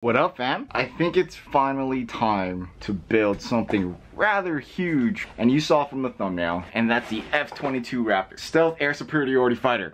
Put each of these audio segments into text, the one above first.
What up, fam? I think it's finally time to build something rather huge, and you saw from the thumbnail, and that's the F-22 Raptor, Stealth Air Superiority Fighter.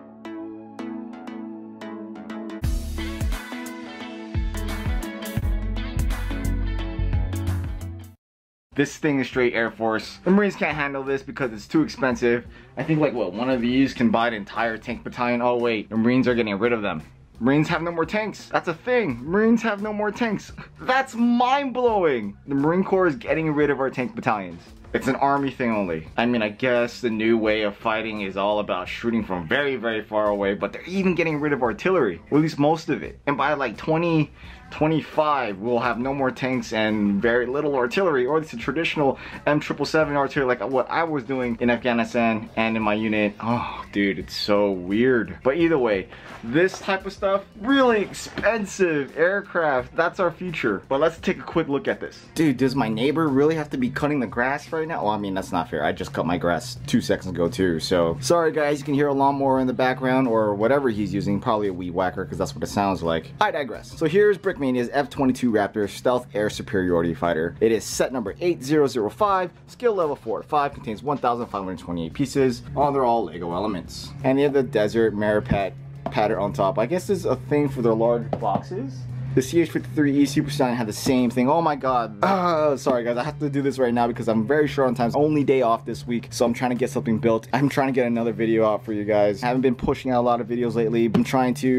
This thing is straight Air Force. The Marines can't handle this because it's too expensive. I think like what, one of these can buy an entire tank battalion. Oh wait, the Marines are getting rid of them. Marines have no more tanks. That's a thing. Marines have no more tanks. That's mind-blowing. The Marine Corps is getting rid of our tank battalions. It's an army thing only. I mean, I guess the new way of fighting is all about shooting from very, very far away, but they're even getting rid of artillery, or at least most of it. And by like 2025, we'll have no more tanks and very little artillery, or it's a traditional M777 artillery like what I was doing in Afghanistan and in my unit. Oh, dude, it's so weird. But either way, this type of stuff, really expensive aircraft, that's our future. But let's take a quick look at this. Dude, does my neighbor really have to be cutting the grass right now? Well, I mean, that's not fair. I just cut my grass 2 seconds ago too, so sorry guys, you can hear a lawnmower in the background or whatever he's using, probably a weed whacker because that's what it sounds like. I digress. So here's Brickmania's F-22 Raptor Stealth Air Superiority Fighter. It is set number 8005, skill level 4 to 5, contains 1,528 pieces. They're all Lego elements. And they have the desert Maripat pattern on top. I guess this is a thing for their large boxes. The CH-53E Super Stallion had the same thing. Oh my god. Sorry guys, I have to do this right now because I'm very short on time. It's only day off this week, so I'm trying to get something built. I'm trying to get another video out for you guys. I haven't been pushing out a lot of videos lately.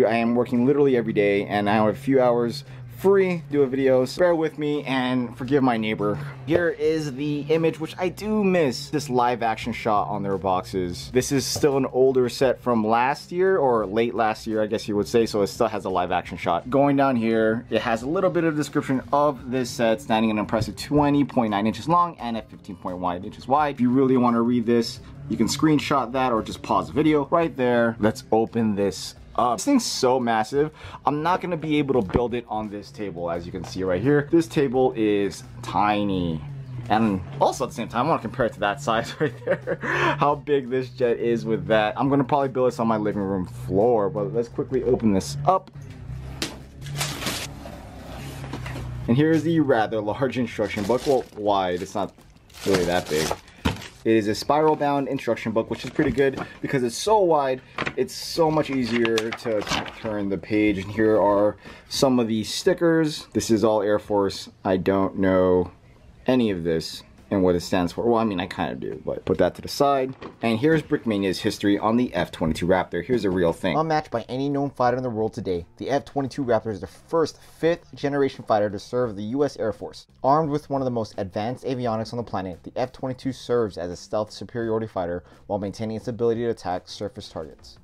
I am working literally every day, and I have a few hours free to do a video, so bear with me and forgive my neighbor. Here is the image, which I do miss this live action shot on their boxes. This is still an older set from last year, or late last year I guess you would say, so it still has a live action shot. Going down here, it has a little bit of description of this set, standing an impressive 20.9 inches long and at 15.1 inches wide. If you really want to read this, you can screenshot that or just pause the video right there. Let's open this up. This thing's so massive, I'm not gonna be able to build it on this table. As you can see right here, this table is tiny. And also at the same time, I want to compare it to that size right there. How big this jet is with that. I'm gonna probably build this on my living room floor, but let's quickly open this up. And here's the rather large instruction book. Well, wide, it's not really that big. It is a spiral bound instruction book, which is pretty good because it's so wide, it's so much easier to turn the page. And here are some of the stickers. This is all Air Force. I don't know any of this and what it stands for. Well, I mean, I kind of do, but put that to the side. And here's Brickmania's history on the F-22 Raptor. Here's a real thing. Unmatched by any known fighter in the world today, the F-22 Raptor is the first 5th generation fighter to serve the US Air Force. Armed with one of the most advanced avionics on the planet, the F-22 serves as a stealth superiority fighter while maintaining its ability to attack surface targets.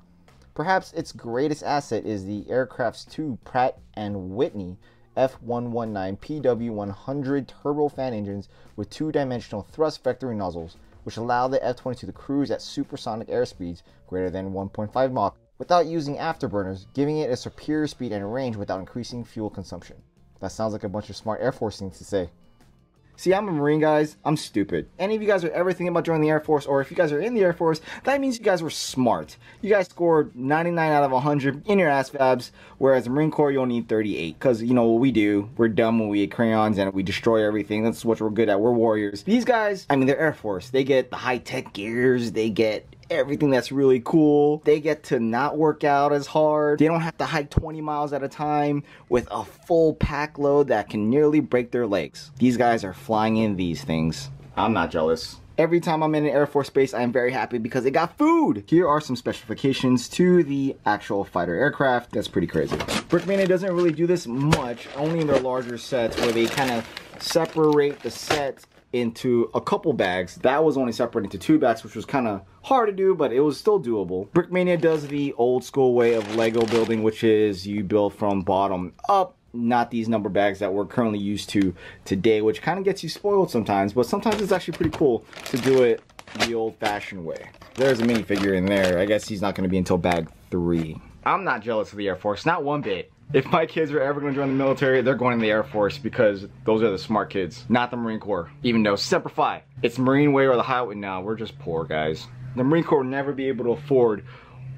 Perhaps its greatest asset is the aircraft's 2 Pratt & Whitney F119 PW100 turbofan engines with 2-dimensional thrust vectoring nozzles, which allow the F-22 to cruise at supersonic airspeeds greater than 1.5 Mach without using afterburners, giving it a superior speed and range without increasing fuel consumption. That sounds like a bunch of smart Air Force things to say. See, I'm a Marine, guys. I'm stupid. Any of you guys are ever thinking about joining the Air Force, or if you guys are in the Air Force, that means you guys were smart. You guys scored 99 out of 100 in your ASVABs, whereas the Marine Corps, you only need 38. Because, you know, what we do, we're dumb when we eat crayons and we destroy everything. That's what we're good at. We're warriors. These guys, I mean, they're Air Force. They get the high-tech gears. They get everything that's really cool. They get to not work out as hard. They don't have to hike 20 miles at a time with a full pack load that can nearly break their legs. These guys are flying in these things. I'm not jealous. Every time I'm in an Air Force base, I am very happy because they got food. Here are some specifications to the actual fighter aircraft. That's pretty crazy. Brickmania doesn't really do this much, only in their larger sets where they kind of separate the set into a couple bags. That was only separated into 2 bags, which was kind of hard to do, but it was still doable. Brickmania does the old school way of Lego building, which is you build from bottom up, not these number bags that we're currently used to today, which kind of gets you spoiled sometimes, but sometimes it's actually pretty cool to do it the old-fashioned way. There's a minifigure in there. I guess he's not going to be until bag 3. I'm not jealous of the Air Force, not one bit. If my kids are ever going to join the military, they're going in the Air Force because those are the smart kids, not the Marine Corps. Even though, Semper Fi, it's Marine way or the highway. No, we're just poor guys. The Marine Corps will never be able to afford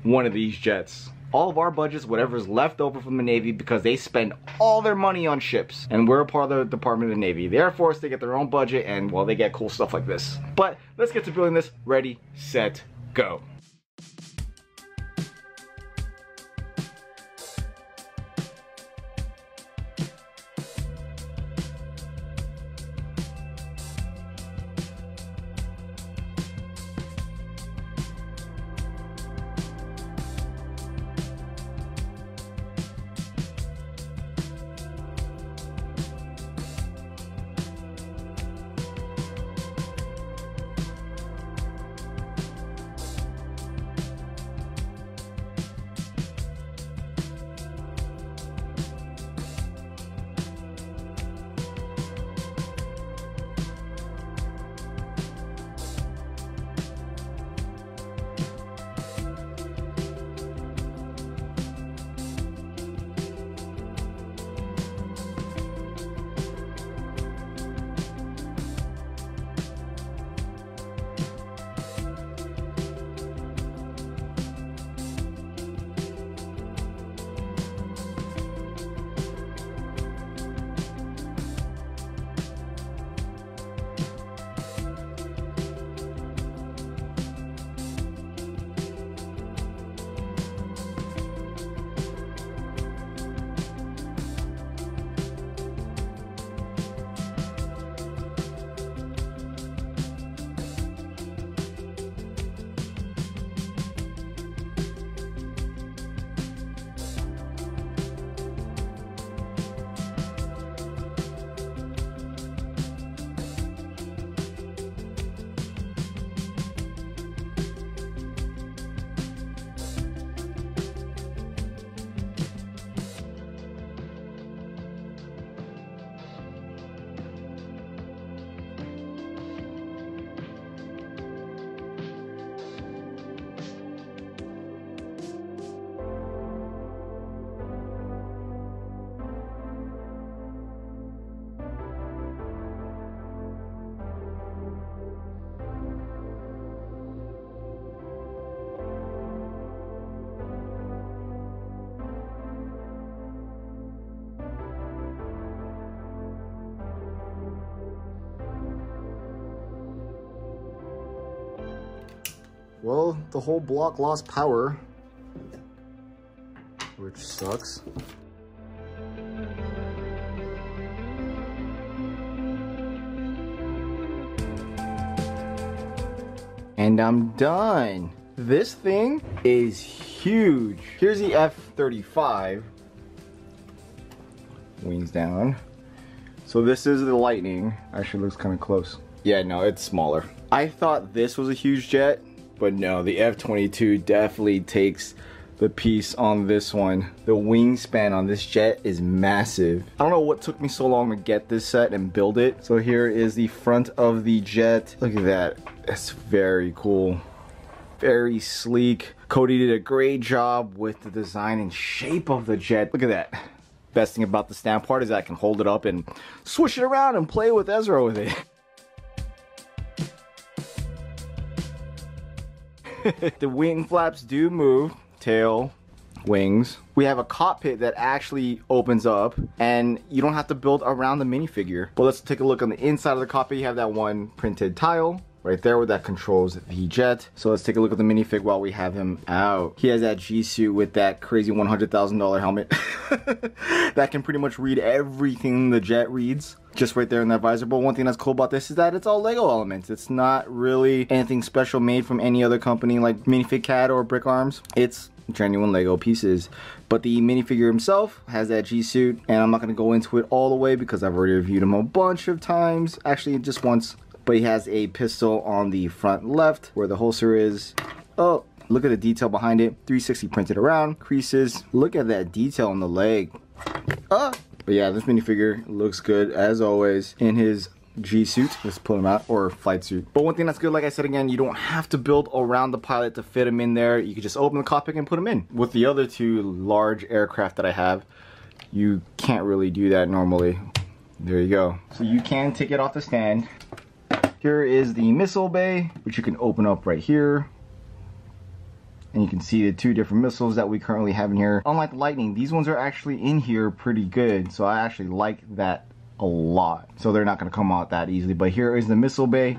one of these jets. all of our budgets, whatever's left over from the Navy, because they spend all their money on ships. And we're a part of the Department of the Navy. The Air Force, they get their own budget, and well, they get cool stuff like this. But let's get to building this. Ready, set, go. Well, the whole block lost power, which sucks. And I'm done. This thing is huge. Here's the F-35. Wings down. So this is the Lightning. Actually looks kind of close. Yeah, no, it's smaller. I thought this was a huge jet, but no, the F-22 definitely takes the piece on this one. The wingspan on this jet is massive. I don't know what took me so long to get this set and build it. So here is the front of the jet. Look at that. It's very cool. Very sleek. Cody did a great job with the design and shape of the jet. Look at that. Best thing about the stamp part is I can hold it up and switch it around and play with Ezra with it. The wing flaps do move. Tail, wings. We have a cockpit that actually opens up and you don't have to build around the minifigure. But let's take a look on the inside of the cockpit. You have that one printed tile right there where that controls the jet. So let's take a look at the minifig while we have him out. He has that G-suit with that crazy $100,000 helmet that can pretty much read everything the jet reads. Just right there in that visor. But one thing that's cool about this is that it's all Lego elements. It's not really anything special made from any other company like Minifig Cat or Brick Arms. It's genuine Lego pieces. But the minifigure himself has that G-suit, and I'm not going to go into it all the way because I've already reviewed him a bunch of times. Actually, just once. But he has a pistol on the front left where the holster is. Oh, look at the detail behind it. 360 printed around. Creases. Look at that detail on the leg. But yeah, this minifigure looks good as always in his G-suit. Let's pull him out, or flight suit. But one thing that's good, like I said again, you don't have to build around the pilot to fit him in there. You can just open the cockpit and put him in. With the other two large aircraft that I have, you can't really do that normally. There you go. So you can take it off the stand. Here is the missile bay, which you can open up right here. And you can see the two different missiles that we currently have in here. Unlike the Lightning, these ones are actually in here pretty good. So I actually like that a lot. So they're not going to come out that easily. But here is the missile bay.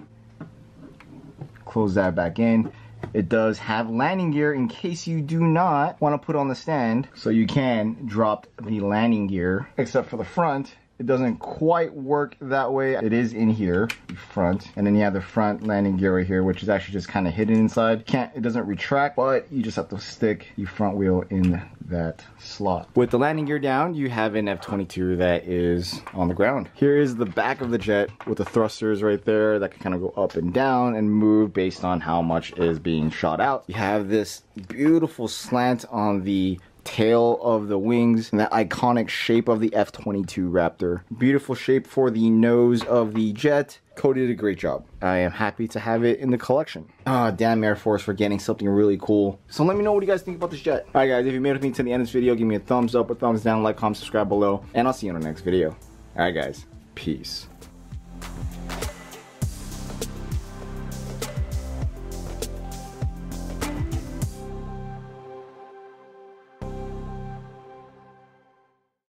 Close that back in. It does have landing gear in case you do not want to put on the stand. So you can drop the landing gear, except for the front. It doesn't quite work that way. It is in here, the front. And then you have the front landing gear right here, which is actually just kind of hidden inside. It doesn't retract, but you just have to stick the front wheel in that slot. With the landing gear down, you have an F-22 that is on the ground. Here is the back of the jet with the thrusters right there that can kind of go up and down and move based on how much is being shot out. You have this beautiful slant on the tail of the wings and that iconic shape of the F-22 Raptor. Beautiful shape for the nose of the jet. Cody did a great job. I am happy to have it in the collection. Damn Air Force for getting something really cool. So let me know what you guys think about this jet. Alright guys, if you made it with me to the end of this video, give me a thumbs up or thumbs down, like, comment, subscribe below, and I'll see you in the next video. Alright guys, peace.